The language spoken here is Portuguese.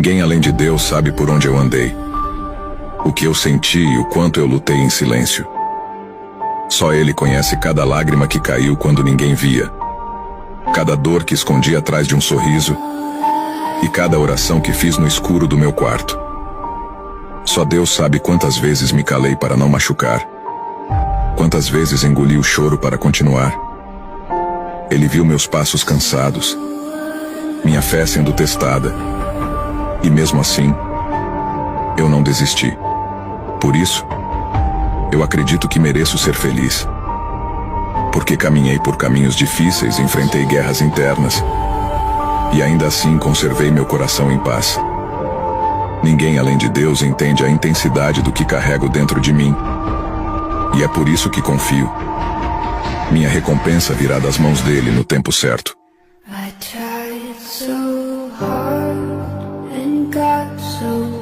Ninguém além de Deus sabe por onde eu andei, o que eu senti e o quanto eu lutei em silêncio. Só Ele conhece cada lágrima que caiu quando ninguém via, cada dor que escondi atrás de um sorriso e cada oração que fiz no escuro do meu quarto. Só Deus sabe quantas vezes me calei para não machucar, quantas vezes engoli o choro para continuar. Ele viu meus passos cansados, minha fé sendo testada, e mesmo assim, eu não desisti. Por isso, eu acredito que mereço ser feliz. Porque caminhei por caminhos difíceis, enfrentei guerras internas, e ainda assim conservei meu coração em paz. Ninguém além de Deus entende a intensidade do que carrego dentro de mim, e é por isso que confio. Minha recompensa virá das mãos dele no tempo certo. I tried so hard and got so